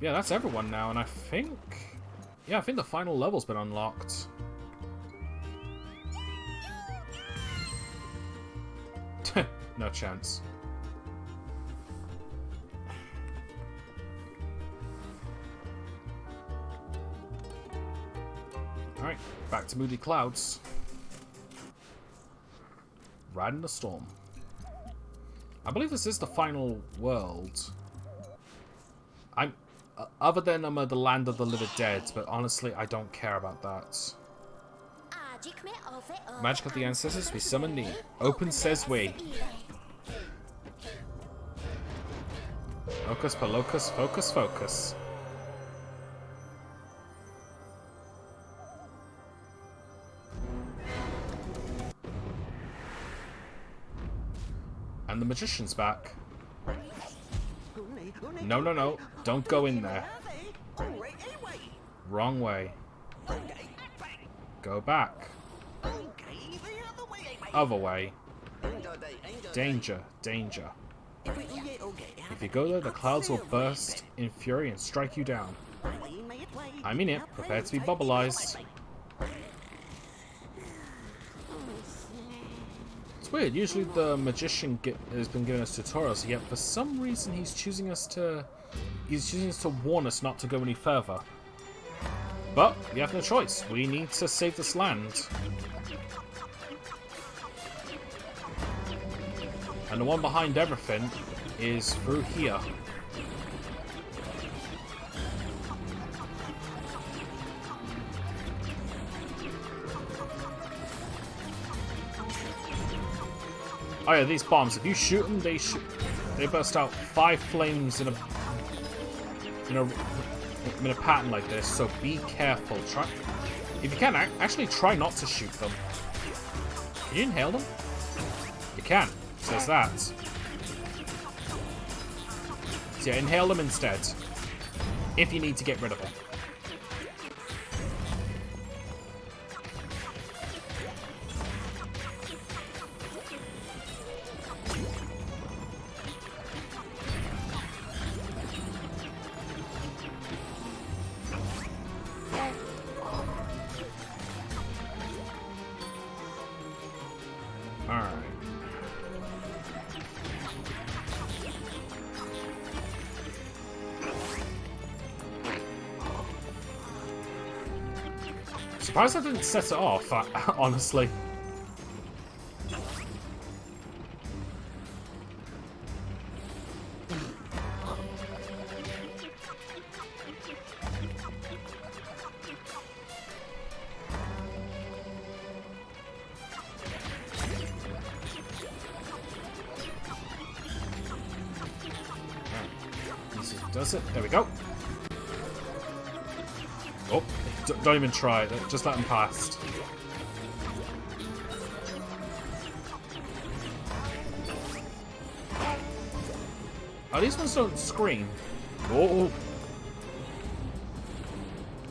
Yeah, that's everyone now, and I think... Yeah, I think the final level's been unlocked. No chance. Alright, back to Moody Clouds. Riding the Storm. I believe this is the final world. I'm... other than the Land of the Living Dead, but honestly, I don't care about that. Magic of the Ancestors, we summon thee. Open says we. Locus Pelocus, focus, focus. And the magician's back. No, no, no. Don't go in there. Wrong way. Go back. Other way. Danger, danger. If you go there, the clouds will burst in fury and strike you down. I mean it. Prepare to be bubbleized. It's weird. Usually the magician has been giving us tutorials, yet for some reason he's choosing to warn us not to go any further. But we have no choice. We need to save this land. And the one behind everything is through here. Oh yeah, these bombs, if you shoot them, they burst out 5 flames in a pattern like this, so be careful. If you can, actually try not to shoot them. Can you inhale them? You can. It says that. So yeah, inhale them instead. If you need to get rid of them. Surprised I didn't set it off, honestly. Does it? There we go. Oh, don't even try. Just let him pass. Oh, these ones don't scream. Oh.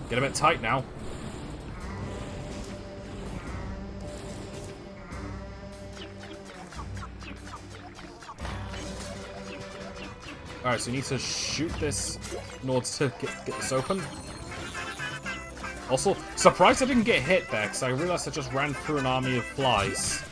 Get a bit tight now. Alright, so you need to shoot this in order to get this open. Also, surprised I didn't get hit there, because I realized I just ran through an army of flies.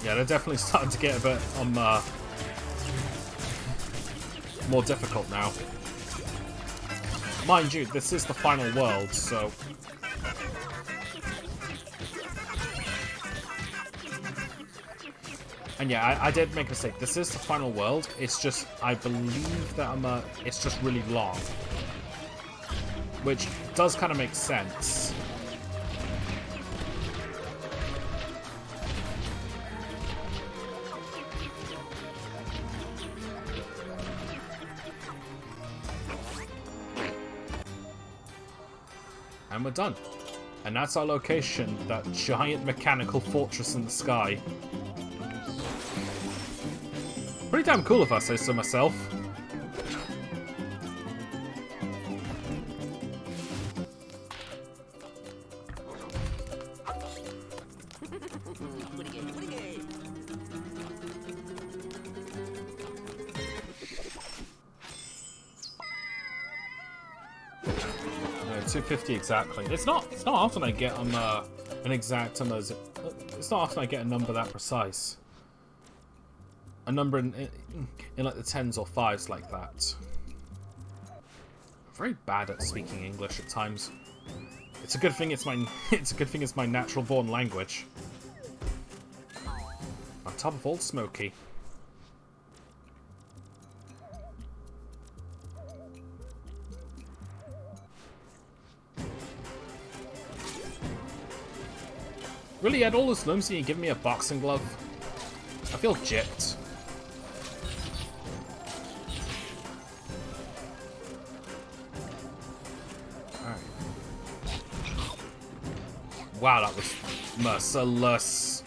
Yeah, they're definitely starting to get a bit more difficult now. Mind you, this is the final world, so... And yeah, I did make a mistake. This is the final world. It's just, I believe that it's just really long. Which does kind of make sense. And we're done. And that's our location, that giant mechanical fortress in the sky. Pretty damn cool if I say so myself. No, 250 exactly. It's not often I get an exact number. It's not often I get a number that precise. A number in like the 10s or 5s like that. I'm very bad at speaking English at times. It's a good thing it's my natural born language. On top of Old Smoky. Really, you had all those limbs and you give me a boxing glove? I feel gypped. Alright. Wow, that was merciless.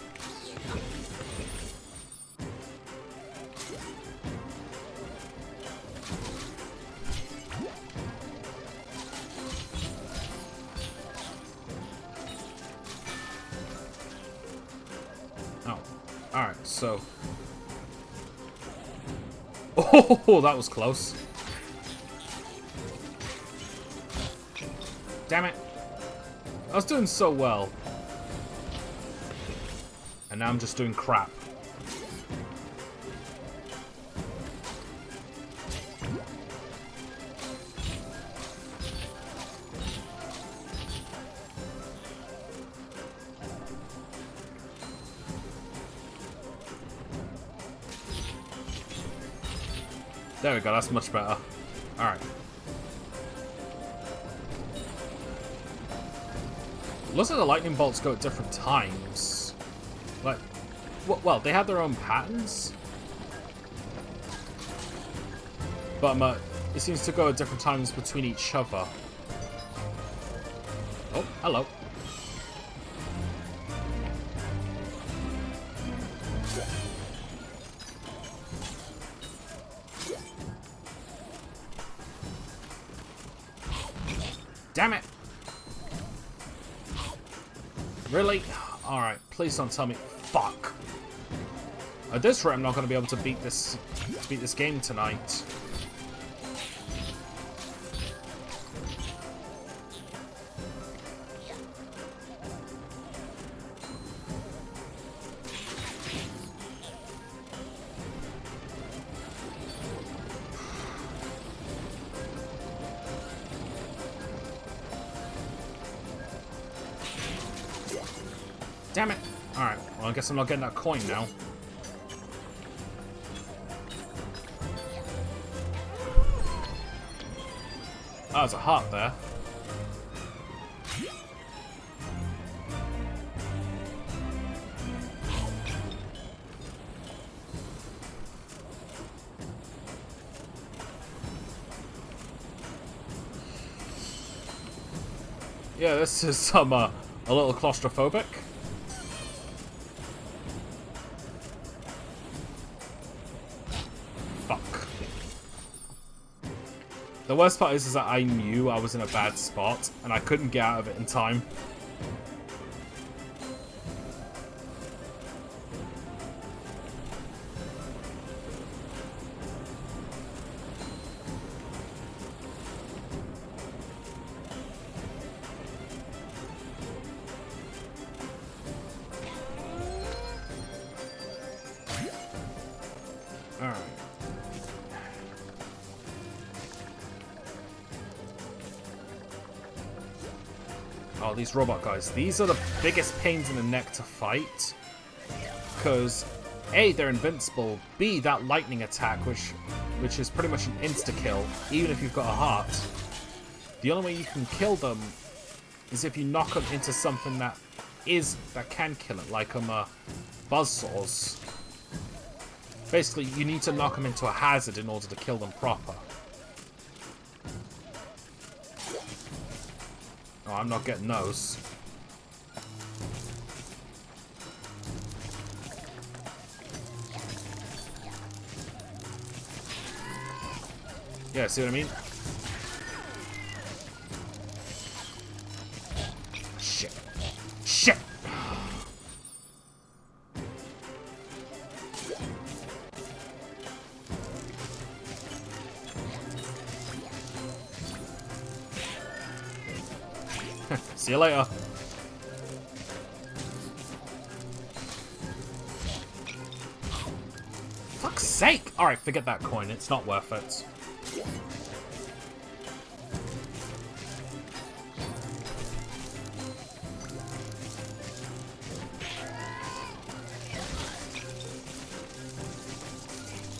Alright, so... Oh, that was close. Damn it. I was doing so well. And now I'm just doing crap. There we go, that's much better. Alright. Looks like the lightning bolts go at different times. Like, well, they have their own patterns. But it seems to go at different times between each other. Oh, hello. Damn it! Really? Alright, please don't tell me. Fuck! At this rate, I'm not going to be able to beat this game tonight. Damn it! Alright, well I guess I'm not getting that coin now. Oh, there's a heart there. Yeah, this is a little claustrophobic. The worst part is that I knew I was in a bad spot, and I couldn't get out of it in time. Alright. Oh, these robot guys. These are the biggest pains in the neck to fight. Because, A, they're invincible. B, that lightning attack, which is pretty much an insta-kill, even if you've got a heart. The only way you can kill them is if you knock them into something that can kill it, like buzzsaws. Basically, you need to knock them into a hazard in order to kill them proper. Oh, I'm not getting those. Yeah, see what I mean? Shit. Shit! See you later. Fuck's sake! Alright, forget that coin. It's not worth it.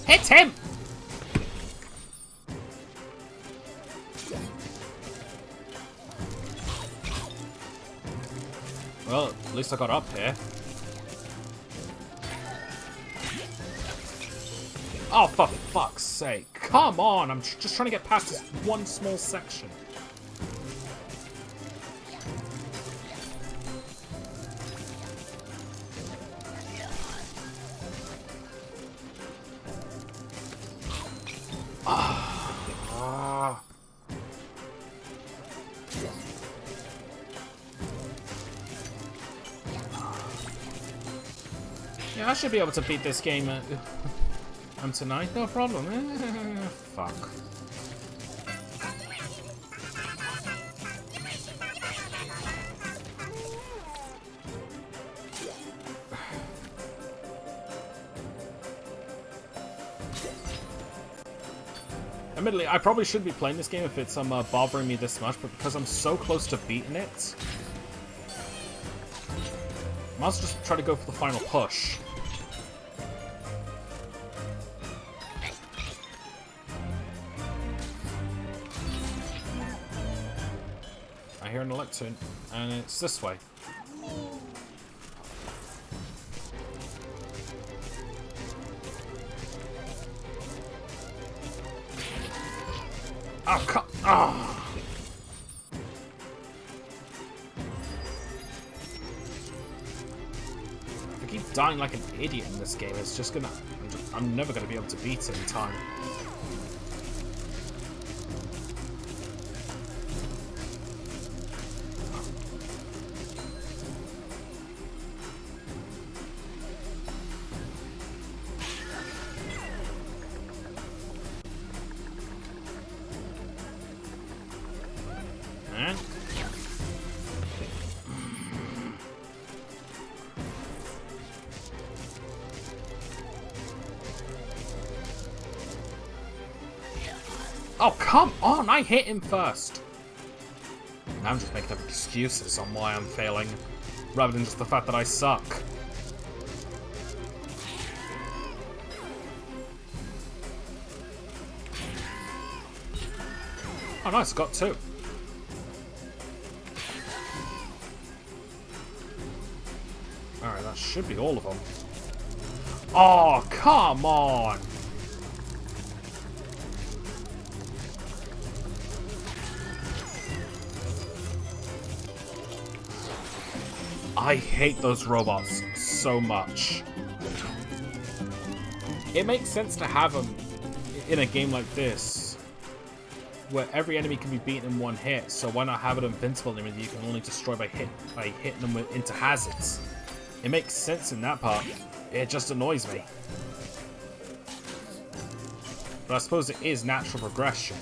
Hit him! Well, at least I got up here. Oh, for fuck's sake. Come on, I'm just trying to get past this one small section. Yeah, I should be able to beat this game tonight, no problem. Fuck. Admittedly, I probably shouldn't be playing this game if it's bothering me this much, but because I'm so close to beating it, I might as well just try to go for the final push. I hear an Electron, and it's this way. Oh, come on! If I keep dying like an idiot in this game, it's just gonna... I'm never gonna be able to beat it in time. Oh, come on! I hit him first! Now I'm just making up excuses on why I'm failing, rather than just the fact that I suck. Oh, nice, got two. Alright, that should be all of them. Oh, come on! I hate those robots so much. It makes sense to have them in a game like this, where every enemy can be beaten in one hit, so why not have it invincible enemy that you can only destroy by hitting them into hazards? It makes sense in that part. It just annoys me. But I suppose it is natural progression.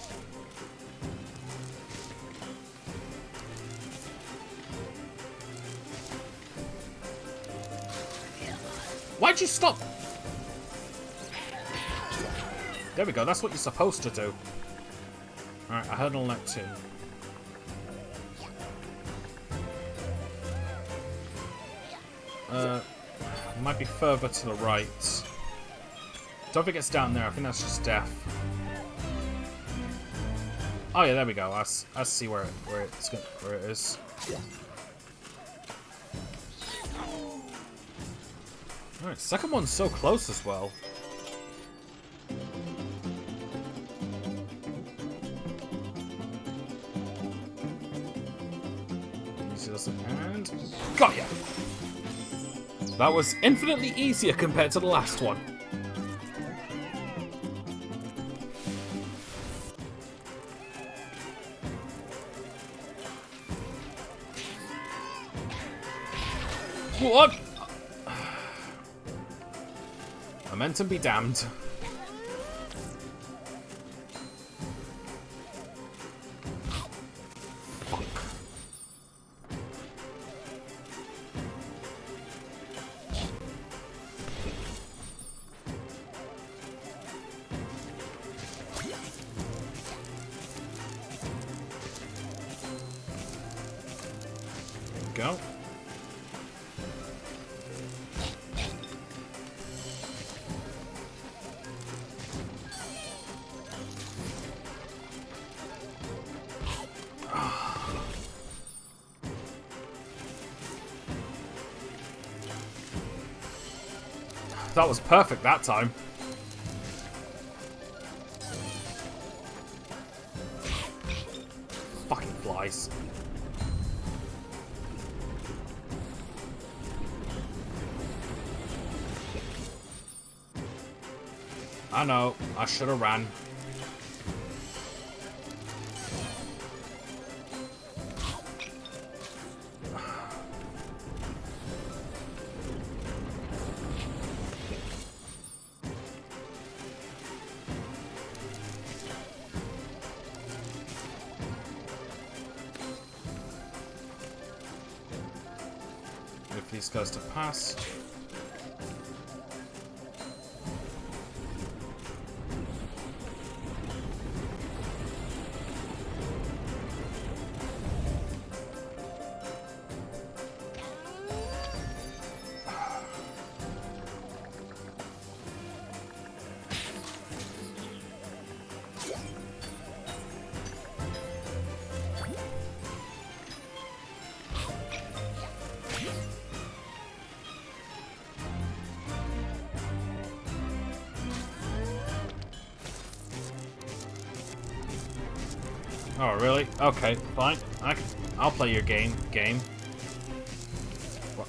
Why'd you stop? There we go, that's what you're supposed to do. Alright, I heard an Electron. Might be further to the right. Don't think it's down there, I think that's just death. Oh yeah, there we go. I see where it is. Alright, second one's so close as well. And got ya! That was infinitely easier compared to the last one. What? Momentum be damned. Fuck. There we go. That was perfect that time. Fucking flies. I know, I should have ran. Wait for these guys to pass. Oh, really? Okay, fine. I'll play your game.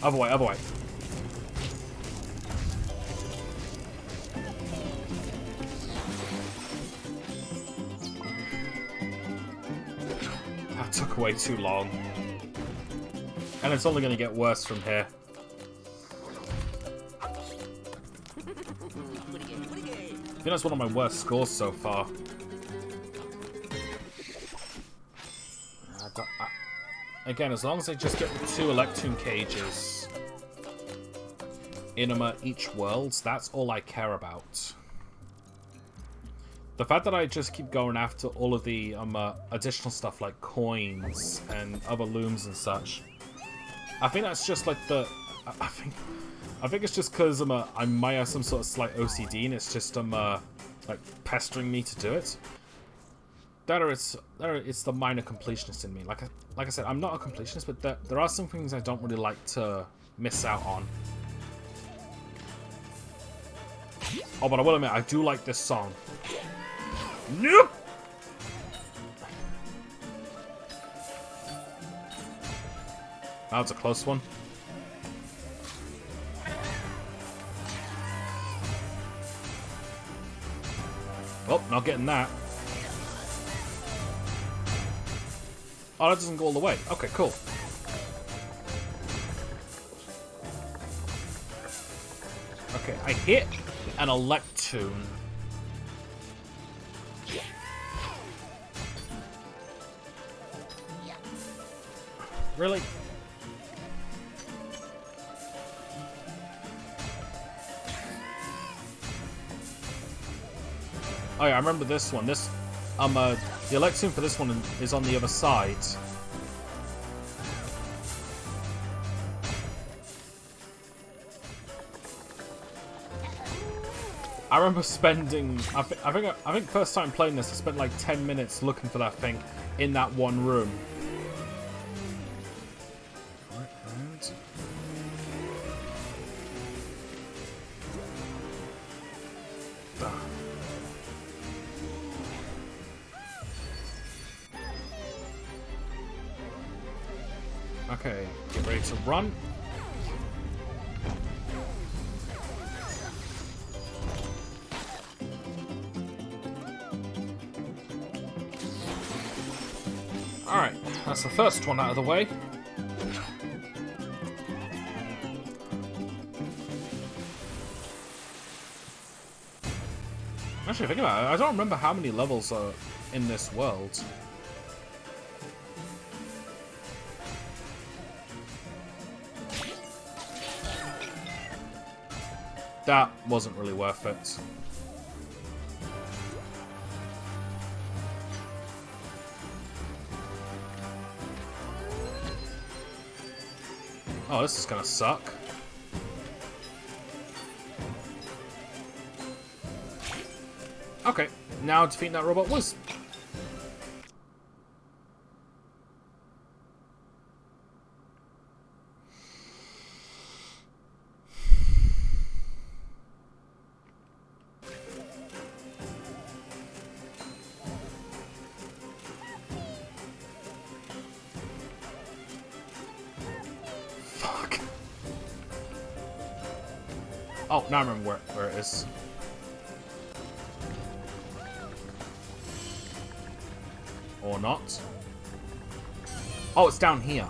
Other way, other way. That took way too long. And it's only going to get worse from here. I think that's one of my worst scores so far. Again, as long as I just get the 2 Electoon cages in each world, that's all I care about. The fact that I just keep going after all of the additional stuff like coins and other looms and such, I think that's just like the... I think it's just because I might have some sort of slight OCD and it's just like pestering me to do it. It's the minor completionist in me. Like I said, I'm not a completionist, but there are some things I don't really like to miss out on. Oh, but I will admit, I do like this song. Nope! That was a close one. Oh, not getting that. Oh, that doesn't go all the way. Okay, cool. Okay, I hit an Electoon. Really? Oh yeah, I remember this one. The Electoon for this one is on the other side. I remember spending, I think first time playing this, I spent like 10 minutes looking for that thing in that one room. Okay, get ready to run. Alright, that's the first one out of the way. Actually, think about it. I don't remember how many levels are in this world. That wasn't really worth it. Oh, this is gonna suck. Okay, now defeating that robot was... Fuck. Oh, now I remember where it is. Or not. Oh, it's down here.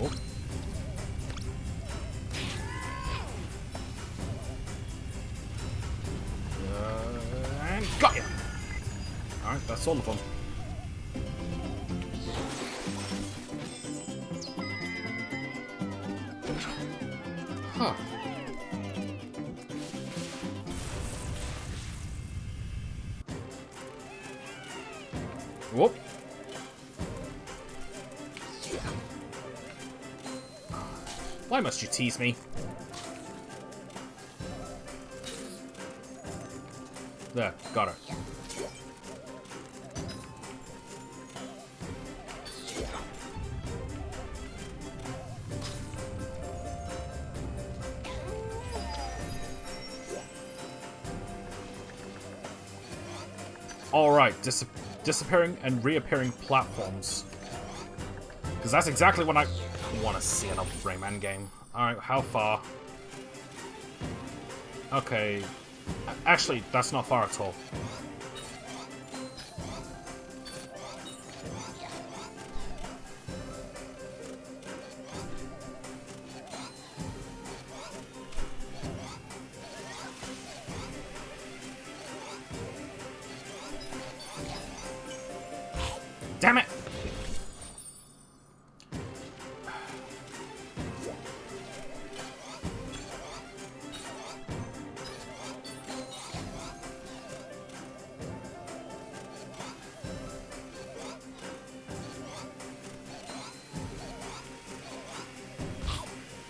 Oh. And got ya! Alright, that's all of them. Huh. Whoop. Why must you tease me? There, got her. Alright, disappearing and reappearing platforms. Because that's exactly what I want to see in a Rayman game. Alright, how far? Okay. Actually, that's not far at all. Damn it!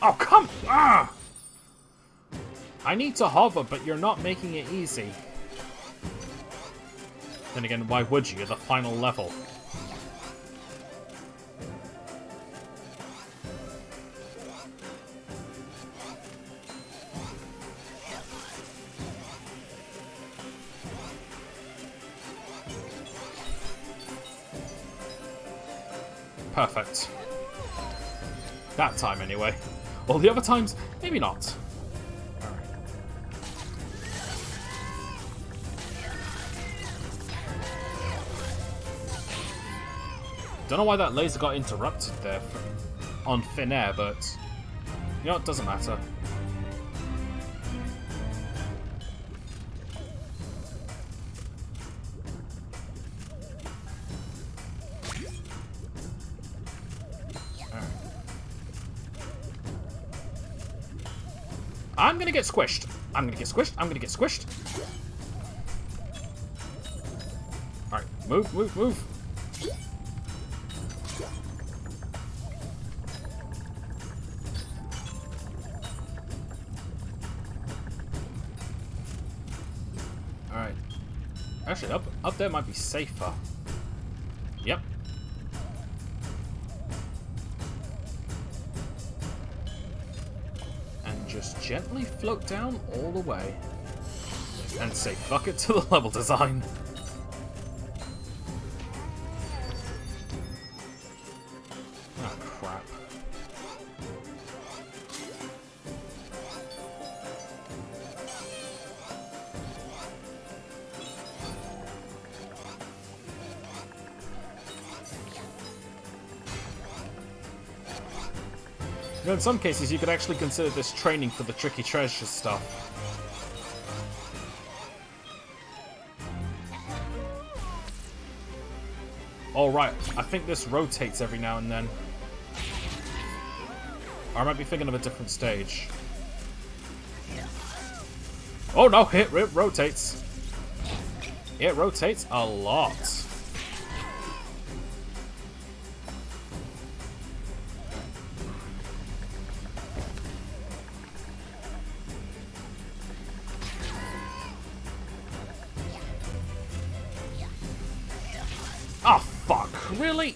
Oh, come! Ah! I need to hover, but you're not making it easy. Then again, why would you? You're the final level. Perfect. That time, anyway. All the other times, maybe not. Alright. Don't know why that laser got interrupted there on thin air, but... You know, it doesn't matter. I'm gonna get squished. I'm gonna get squished. I'm gonna get squished. Alright, move, move, move. Alright. Actually, up there might be safer. Yep. Just gently float down all the way. And say fuck it to the level design. Oh, crap. In some cases, you could actually consider this training for the tricky treasure stuff. Alright, I think this rotates every now and then. Or I might be thinking of a different stage. Oh no, it rotates. It rotates a lot. Oh, fuck. Really?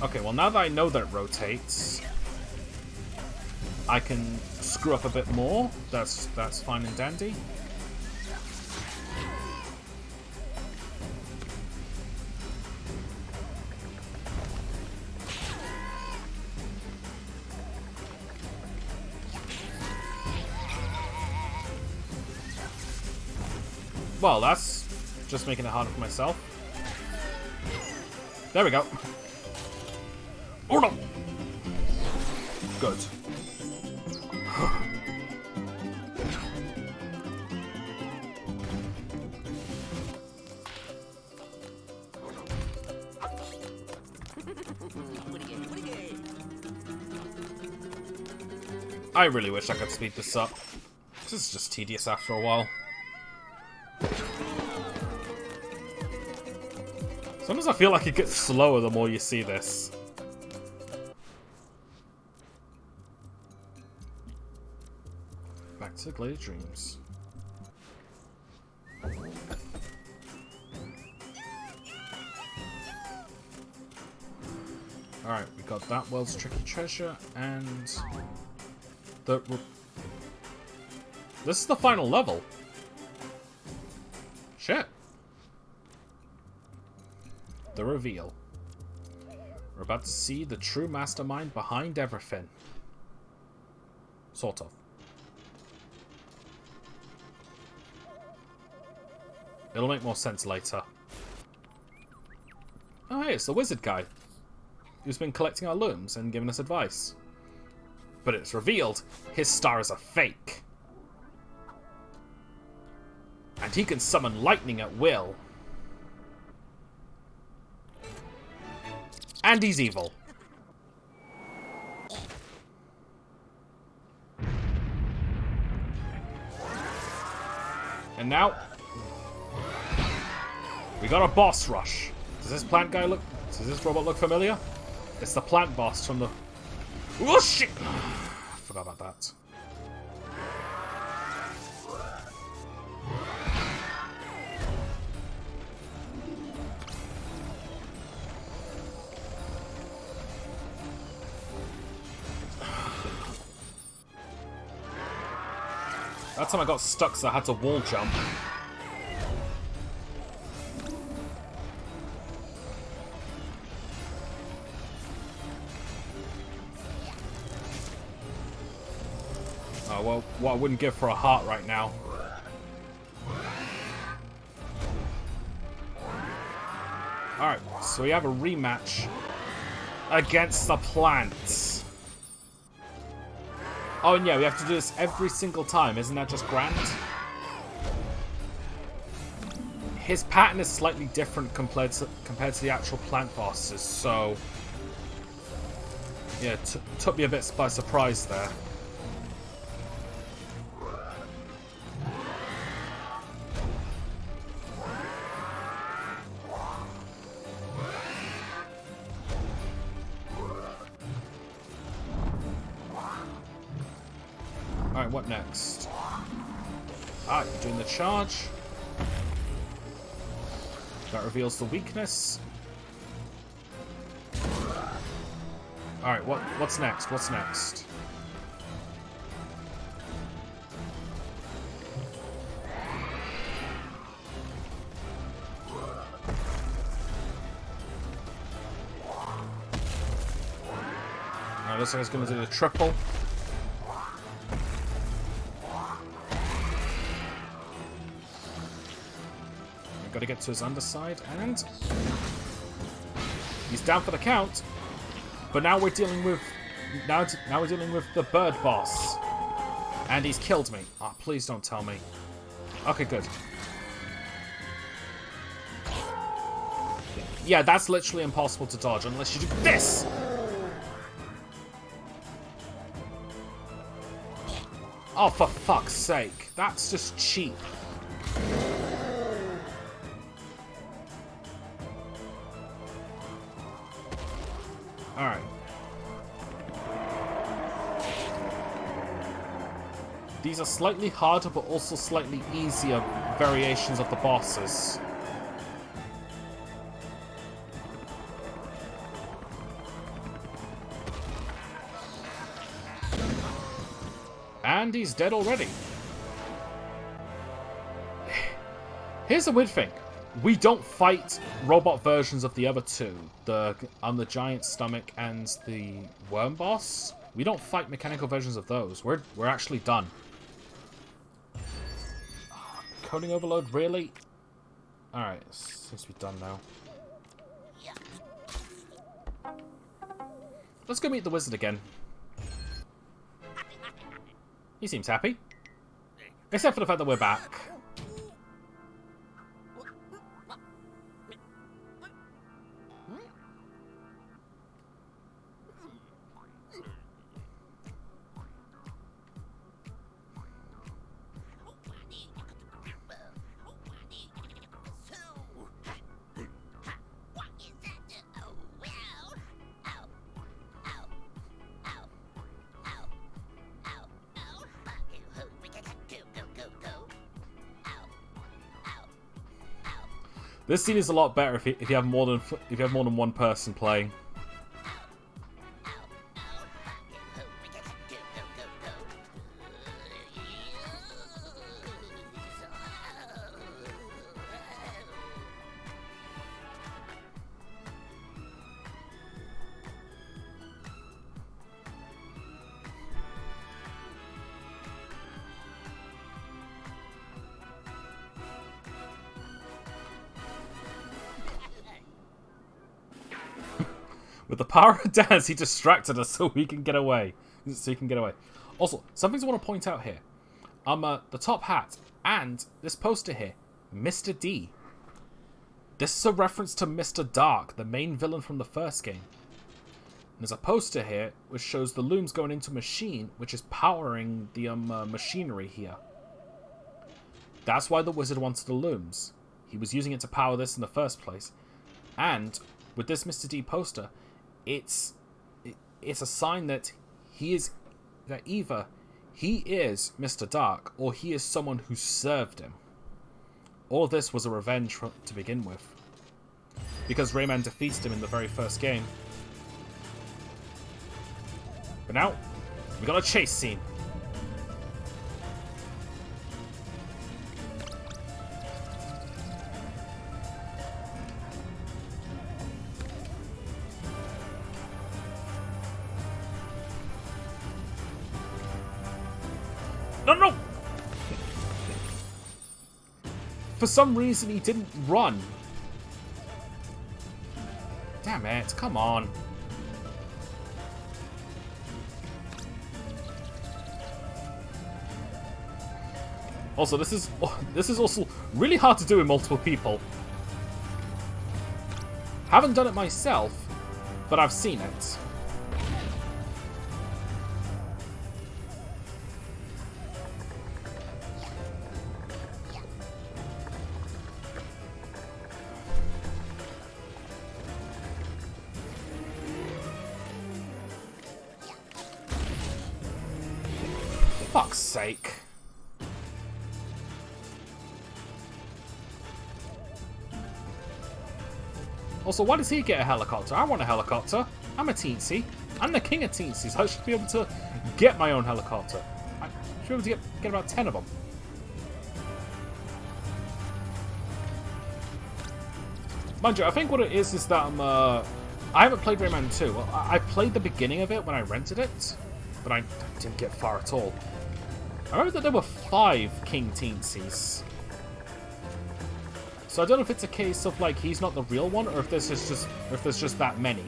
Okay, well now that I know that it rotates, I can screw up a bit more. That's fine and dandy. Well, that's just making it harder for myself. There we go. Oh no! Good. I really wish I could speed this up. This is just tedious after a while. Sometimes I feel like it gets slower the more you see this. Back to Glade Dreams. Alright, we got that world's tricky treasure, and this is the final level. Shit. The reveal. We're about to see the true mastermind behind everything. Sort of. It'll make more sense later. Oh hey, it's the wizard guy, who's been collecting our looms and giving us advice. But it's revealed his star is a fake. And he can summon lightning at will. And he's evil. And now we got a boss rush. Does this robot look familiar? It's the plant boss from the... Oh shit! Forgot about that. That time I got stuck, so I had to wall jump. Oh, well, what I wouldn't give for a heart right now. Alright, so we have a rematch against the plants. Oh, and yeah, we have to do this every single time. Isn't that just grand? His pattern is slightly different compared to the actual plant bosses, so... yeah, took me a bit by surprise there. Alright, what next? Alright, doing the charge. That reveals the weakness. Alright, what's next? What's next? Alright, looks like it's gonna do the triple. Gotta to get to his underside, and he's down for the count. But now we're dealing with now we're dealing with the bird boss, and he's killed me. Oh, please don't tell me. Okay, good. Yeah, that's literally impossible to dodge unless you do this. Oh, for fuck's sake. That's just cheap. Alright. These are slightly harder, but also slightly easier variations of the bosses. And he's dead already. Here's the weird thing. We don't fight robot versions of the other two. The giant stomach and the worm boss. We don't fight mechanical versions of those. We're actually done. Coding overload, really? Alright, seems to be done now. Let's go meet the wizard again. He seems happy. Except for the fact that we're back. This scene is a lot better if you have more than one person playing. With the power of dance, he distracted us so we can get away. Also, some things I want to point out here. The top hat and this poster here, Mr. D. This is a reference to Mr. Dark, the main villain from the first game. And there's a poster here which shows the looms going into a machine, which is powering the machinery here. That's why the wizard wanted the looms. He was using it to power this in the first place. And with this Mr. D poster, it's a sign that either he is Mr. Dark or he is someone who served him. All of this was a revenge to begin with, because Rayman defeated him in the very first game. But now we got a chase scene. No! For some reason, he didn't run. Damn it, come on. Also, this is also really hard to do with multiple people. Haven't done it myself, but I've seen it. Fuck's sake. Also, why does he get a helicopter? I want a helicopter. I'm a teensy. I'm the king of teensies. I should be able to get my own helicopter. I should be able to get about 10 of them. Mind you, I think what it is that I haven't played Rayman 2. Well, I played the beginning of it when I rented it, but I didn't get far at all. I remember that there were 5 King Teensies. So I don't know if it's a case of like he's not the real one, or if there's just that many.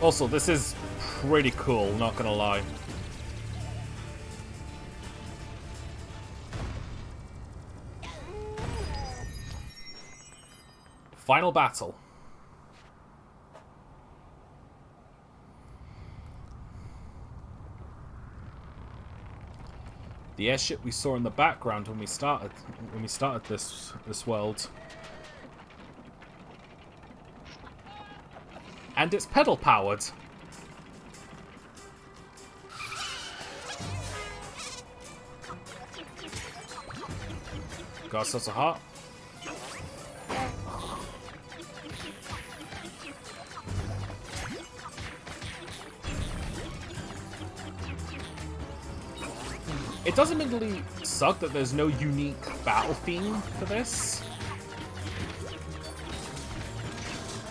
Also, this is pretty cool, not gonna lie. Final battle. The airship we saw in the background when we started this world. And it's pedal powered. Got such a heart. It does admittedly suck that there's no unique battle theme for this.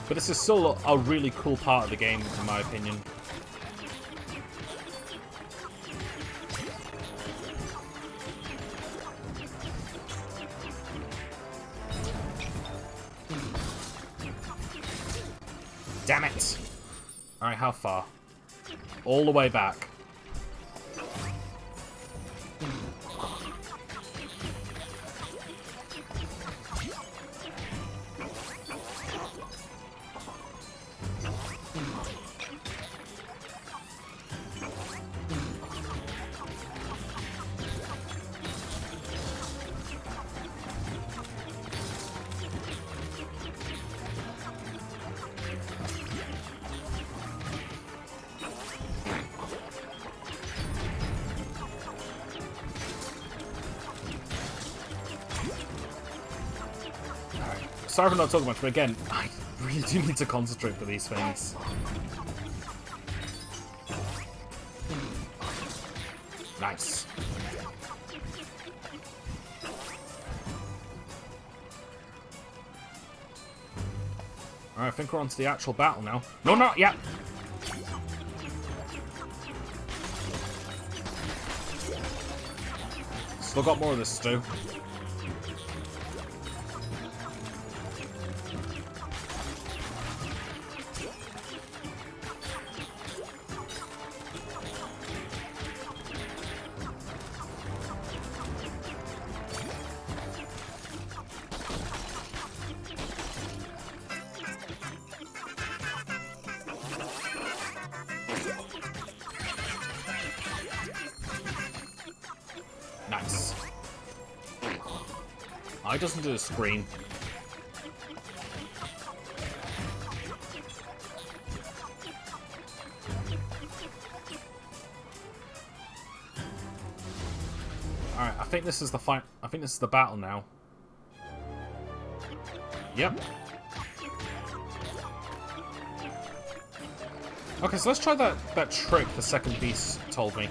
But this is still a really cool part of the game, in my opinion. Damn it! Alright, how far? All the way back. Sorry for not talking much, but again, I really do need to concentrate for these things. Nice. Alright, I think we're on to the actual battle now. No, not yet! Still got more of this to do. Nice. Oh, it doesn't do the screen. Alright, I think this is the fight. I think this is the battle now. Yep. Okay, so let's try that trick the second beast told me.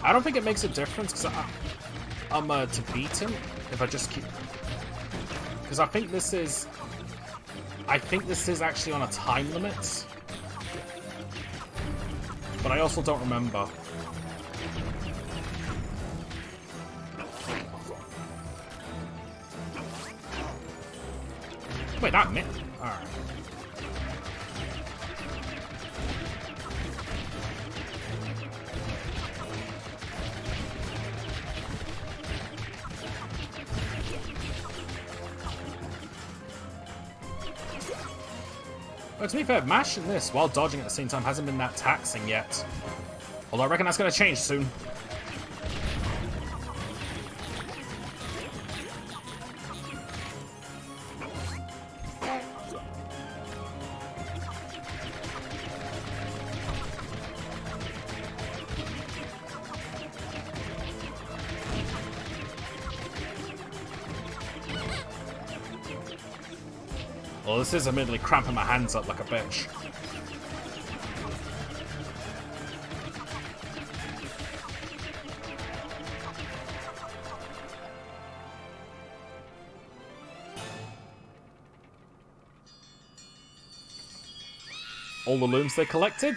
I don't think it makes a difference because I'm to beat him if I just keep. Because I think this is actually on a time limit, but I also don't remember. Wait, not me. All right. But to be fair, mashing this while dodging at the same time hasn't been that taxing yet. Although I reckon that's going to change soon. Well, this is admittedly cramping my hands up like a bitch. all the looms they collected.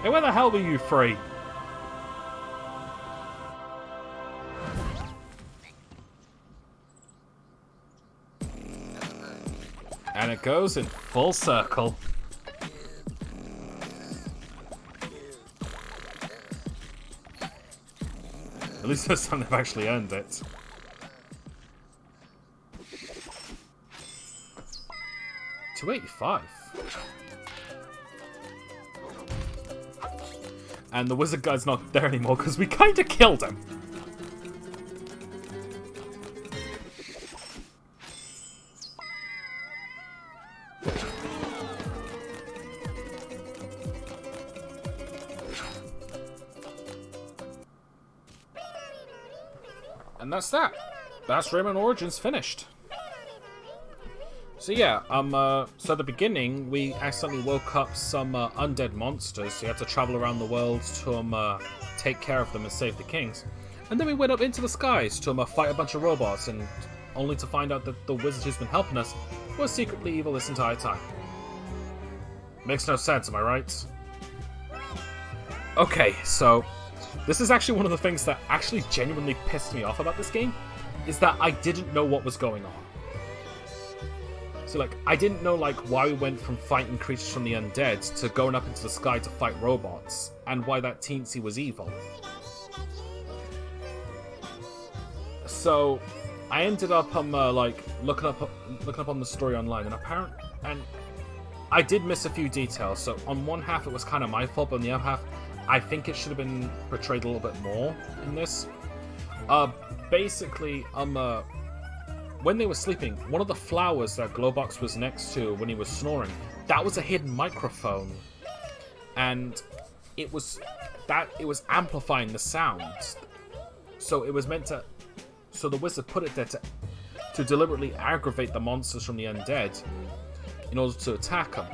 Hey, where the hell were you three? And it goes in full circle. At least this time they've actually earned it. $285. And the wizard guy's not there anymore because we kind of killed him. And that's that. That's Rayman Origins finished. So yeah, so at the beginning, we accidentally woke up some undead monsters, so you had to travel around the world to take care of them and save the kings. And then we went up into the skies to fight a bunch of robots, and only to find out that the wizard who's been helping us was secretly evil this entire time. Makes no sense, am I right? Okay, so this is actually one of the things that actually genuinely pissed me off about this game, is that I didn't know what was going on. So, like, I didn't know, like, why we went from fighting creatures from the undead to going up into the sky to fight robots, and why that teensy was evil. So, I ended up, like, looking up on the story online, and I did miss a few details. So, on one half, it was kind of my fault, but on the other half, I think it should have been portrayed a little bit more in this. Basically, when they were sleeping, one of the flowers that Glowbox was next to when he was snoring, that was a hidden microphone. And it was amplifying the sound. So it was meant to... So the wizard put it there to deliberately aggravate the monsters from the undead in order to attack them.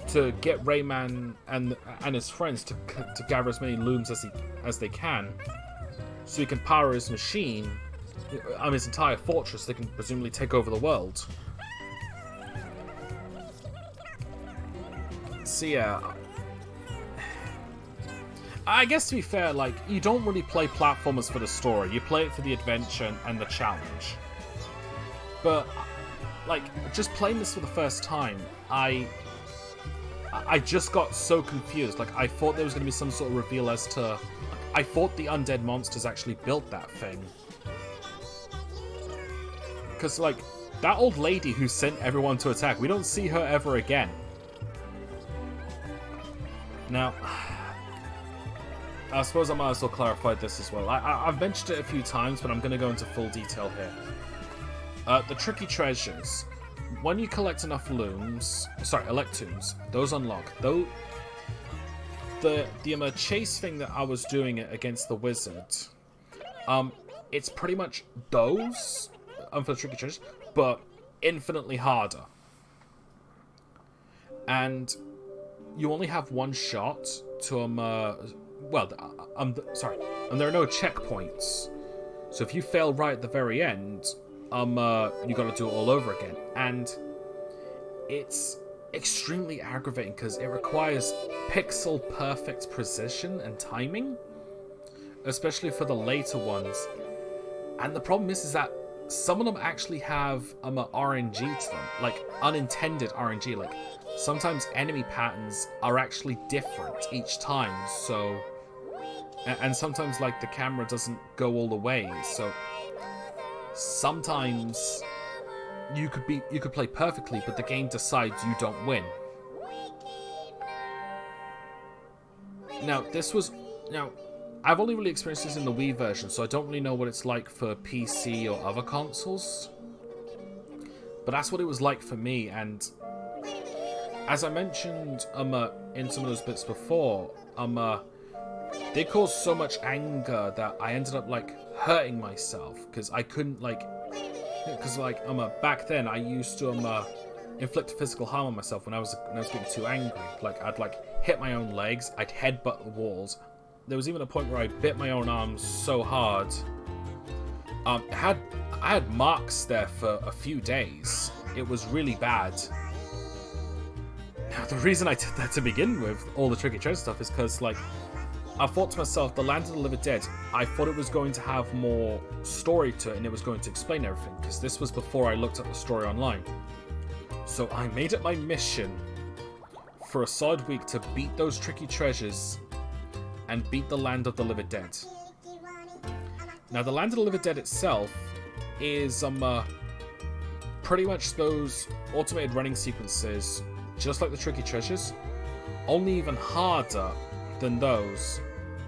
To get Rayman and his friends to gather as many looms as they can, so he can power his machine, his entire fortress. They can presumably take over the world. So yeah, I guess to be fair, like, you don't really play platformers for the story. You play it for the adventure and the challenge. But like, just playing this for the first time, I just got so confused. Like, I thought there was going to be some sort of reveal as to... I thought the undead monsters actually built that thing. Because, like, that old lady who sent everyone to attack, we don't see her ever again. Now, I suppose I might as well clarify this as well. I've mentioned it a few times, but I'm going to go into full detail here. The tricky treasures. When you collect enough looms, electoons, those unlock. Though the chase thing that I was doing against the wizard, it's pretty much those for the tricky treasures, but infinitely harder. And you only have one shot to and there are no checkpoints. So if you fail right at the very end, you gotta do it all over again. And it's extremely aggravating because it requires pixel perfect precision and timing, especially for the later ones. And the problem is that some of them actually have RNG to them, like unintended RNG. Like, sometimes enemy patterns are actually different each time, so... And sometimes, like, the camera doesn't go all the way, so... Sometimes you could play perfectly, but the game decides you don't win. Now, I've only really experienced this in the Wii version, so I don't really know what it's like for PC or other consoles. But that's what it was like for me, and as I mentioned in some of those bits before, they caused so much anger that I ended up, like, hurting myself, because I couldn't, like... Because, like, back then I used to inflict physical harm on myself when I was getting too angry. Like, I'd hit my own legs, I'd headbutt the walls. There was even a point where I bit my own arms so hard. I had marks there for a few days. It was really bad. Now, the reason I did that to begin with, all the tricky treasure stuff, is because, like, I thought to myself, the Land of the Living Dead, I thought it was going to have more story to it and it was going to explain everything, because this was before I looked at the story online. So I made it my mission for a solid week to beat those tricky treasures and beat the Land of the Living Dead. Now, the Land of the Living Dead itself is pretty much those automated running sequences, just like the tricky treasures, only even harder than those.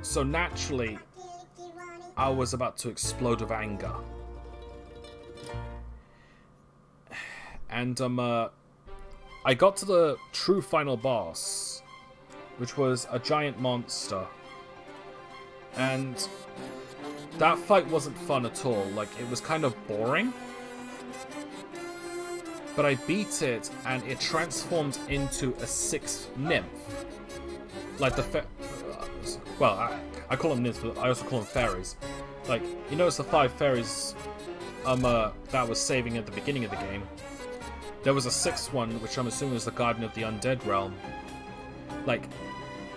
So naturally, I was about to explode with anger. And I got to the true final boss, which was a giant monster. And that fight wasn't fun at all. Like, it was kind of boring. But I beat it, and it transformed into a 6th nymph. Like well, I call them nymphs, but I also call them fairies. Like, you notice the 5 fairies that was saving at the beginning of the game. There was a 6th one, which I'm assuming is the Guardian of the Undead Realm. Like,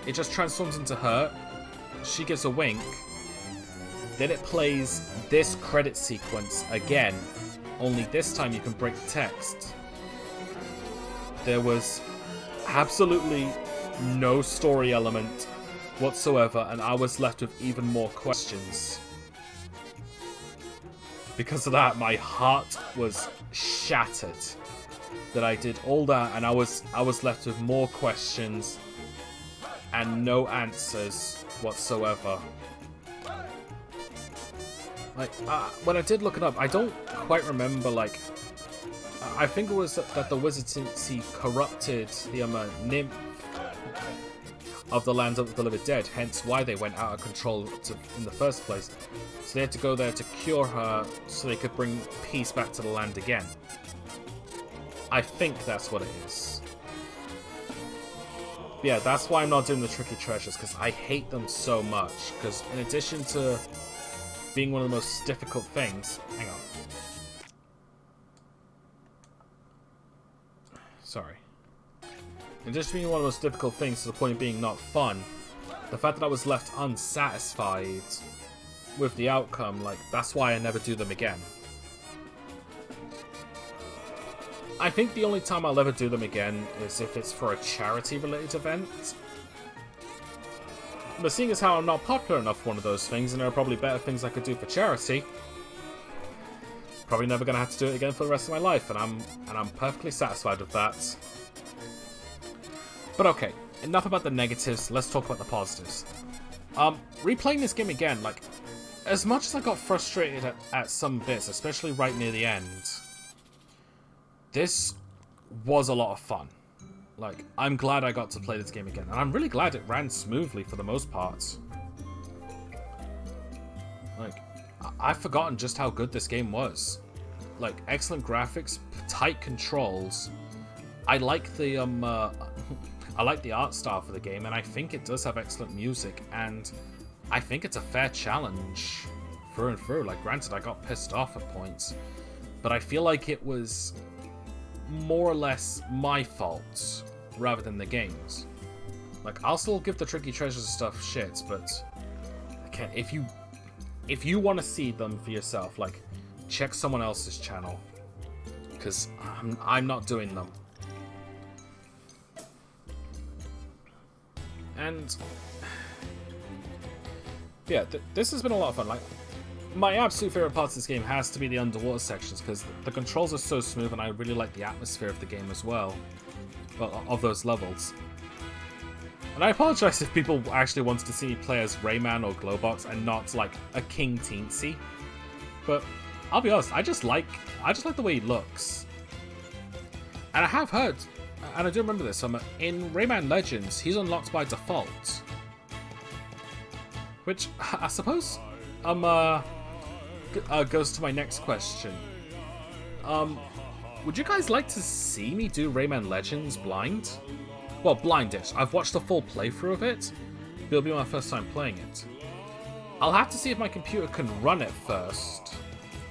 it just transforms into her. She gives a wink. Then it plays this credit sequence again. Only this time you can break the text. There was absolutely no story element whatsoever, and I was left with even more questions. Because of that, my heart was shattered. That I did all that, and I was left with more questions and no answers whatsoever. Like, when I did look it up, I don't quite remember, like, I think it was that the Wizardcy corrupted the nymph of the Land of the Living Dead, hence why they went out of control in the first place. So they had to go there to cure her so they could bring peace back to the land again. I think that's what it is. Yeah, that's why I'm not doing the tricky treasures, because I hate them so much. Because in addition to being one of the most difficult things... Hang on. Sorry. In addition to being one of the most difficult things to the point of being not fun, the fact that I was left unsatisfied with the outcome, like, that's why I never do them again. I think the only time I'll ever do them again is if it's for a charity-related event. But seeing as how I'm not popular enough for one of those things, and there are probably better things I could do for charity, probably never going to have to do it again for the rest of my life, and I'm perfectly satisfied with that. But okay, enough about the negatives, let's talk about the positives. Replaying this game again, like, as much as I got frustrated at some bits, especially right near the end, this was a lot of fun. Like, I'm glad I got to play this game again, and I'm really glad it ran smoothly for the most part. Like, I've forgotten just how good this game was. Like, excellent graphics, tight controls. I like the I like the art style for the game, and I think it does have excellent music, and I think it's a fair challenge through and through. Like, granted, I got pissed off at points, but I feel like it was more or less my fault rather than the game's. Like, I'll still give the tricky treasures stuff shit, but okay, if you want to see them for yourself, like, check someone else's channel, because I'm not doing them. And yeah, this has been a lot of fun. Like, my absolute favorite parts of this game has to be the underwater sections, because the controls are so smooth, and I really like the atmosphere of the game as well, of those levels. And I apologize if people actually wanted to see me play as Rayman or Glowbox and not like a King Teensy, but I'll be honest, I just like the way he looks. And I have heard, and I do remember this, in Rayman Legends, he's unlocked by default, which I suppose goes to my next question. would you guys like to see me do Rayman Legends blind? Well, blind-ish. I've watched the full playthrough of it, but it'll be my first time playing it. I'll have to see if my computer can run it first,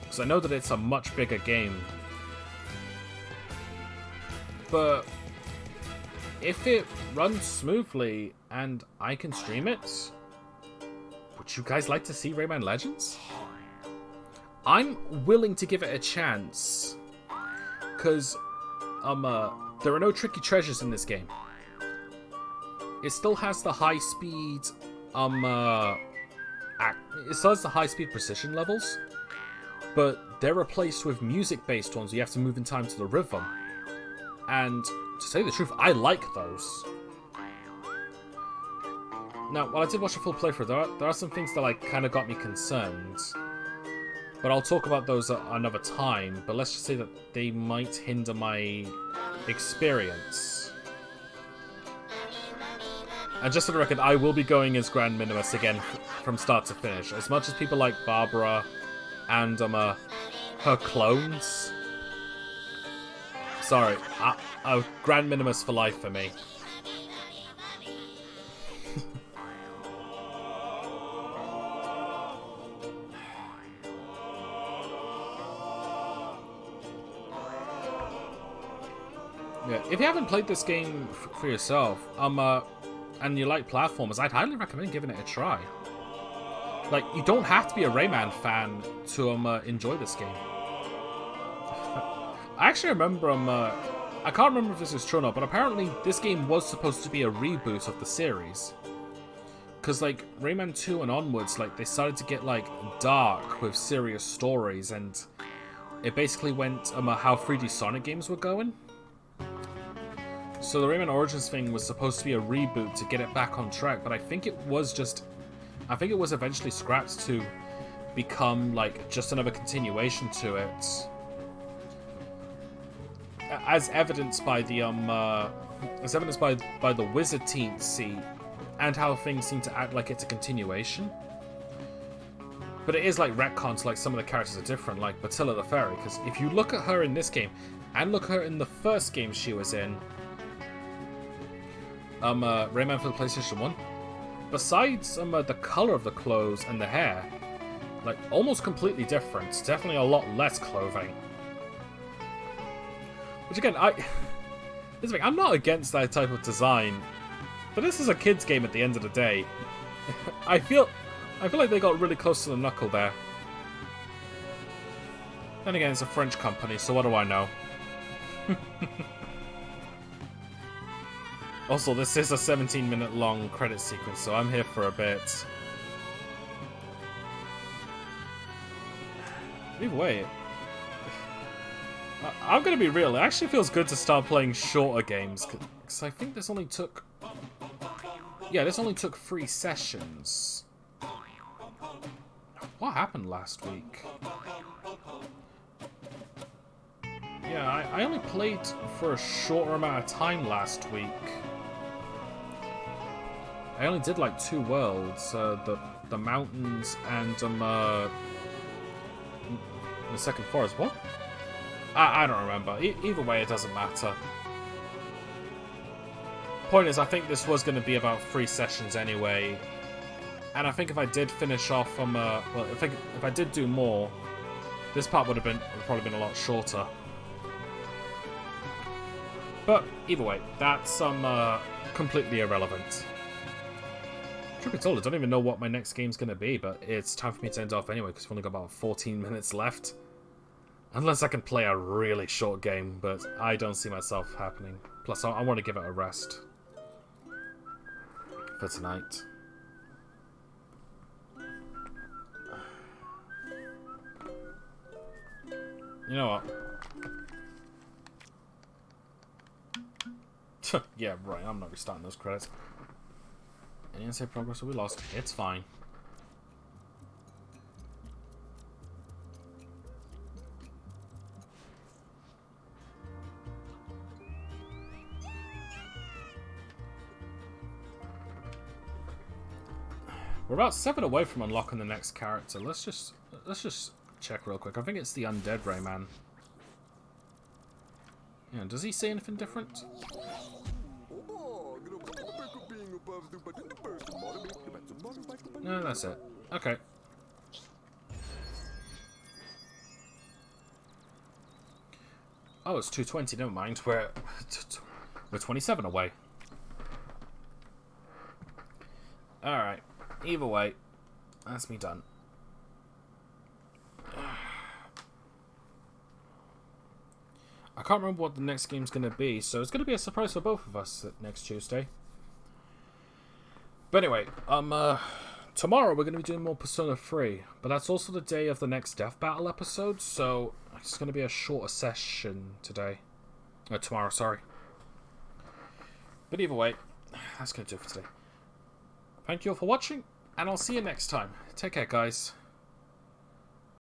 because I know that it's a much bigger game. But if it runs smoothly and I can stream it, would you guys like to see Rayman Legends? I'm willing to give it a chance, because there are no tricky treasures in this game. It still has the high speed it still has the high speed precision levels, but they're replaced with music based ones where you have to move in time to the rhythm. And to say the truth, I like those. Now, while I did watch a full playthrough, there are some things that like kind of got me concerned. But I'll talk about those at another time. But let's just say that they might hinder my experience. And just for the record, I will be going as Grand Minimus again from start to finish. As much as people like Barbara and her clones. Sorry, Grand Minimus for life for me. Yeah, if you haven't played this game for yourself, and you like platformers, I'd highly recommend giving it a try. Like, you don't have to be a Rayman fan to enjoy this game. I actually remember, I can't remember if this is true or not, but apparently this game was supposed to be a reboot of the series. Because, like, Rayman 2 and onwards, like, they started to get, like, dark with serious stories, and it basically went, how 3D Sonic games were going. So the Rayman Origins thing was supposed to be a reboot to get it back on track, but I think it was eventually scrapped to become like just another continuation to it, as evidenced by the by the Wizard team scene and how things seem to act like it's a continuation. But it is like retcons, like some of the characters are different, like Batilla the Fairy, because if you look at her in this game and look at her in the first game she was in, Rayman for the PlayStation 1, besides the color of the clothes and the hair, like almost completely different. Definitely a lot less clothing. Which again, I'm not against that type of design, but this is a kid's game at the end of the day. I feel like they got really close to the knuckle there. Then again, it's a French company, so what do I know? Also, this is a 17-minute long credit sequence, so I'm here for a bit. Either way, I'm gonna be real, it actually feels good to start playing shorter games, because I think this only took... Yeah, this only took 3 sessions. What happened last week? Yeah, I only played for a shorter amount of time last week. I only did like 2 worlds, the mountains and the second forest. What? I don't remember. Either way, it doesn't matter. Point is, I think this was going to be about 3 sessions anyway, and I think if I did finish off well, if I did do more, this part would probably been a lot shorter. But either way, that's completely irrelevant. Truth be told, I don't even know what my next game's going to be, but it's time for me to end off anyway, because we've only got about 14 minutes left. Unless I can play a really short game, but I don't see myself happening. Plus, I want to give it a rest for tonight. You know what? Yeah, right, I'm not restarting those credits. Any unsaved progress will be lost. It's fine. We're about 7 away from unlocking the next character. Let's just check real quick. I think it's the Undead Rayman. Yeah, does he say anything different? No, that's it. Okay. Oh, it's 2:20. Never mind. We're 27 away. All right. Either way, that's me done. I can't remember what the next game's going to be, so it's going to be a surprise for both of us next Tuesday. But anyway, tomorrow we're going to be doing more Persona 3, but that's also the day of the next Death Battle episode, so it's going to be a shorter session today. Tomorrow, sorry. But either way, that's going to do it for today. Thank you all for watching, and I'll see you next time. Take care, guys.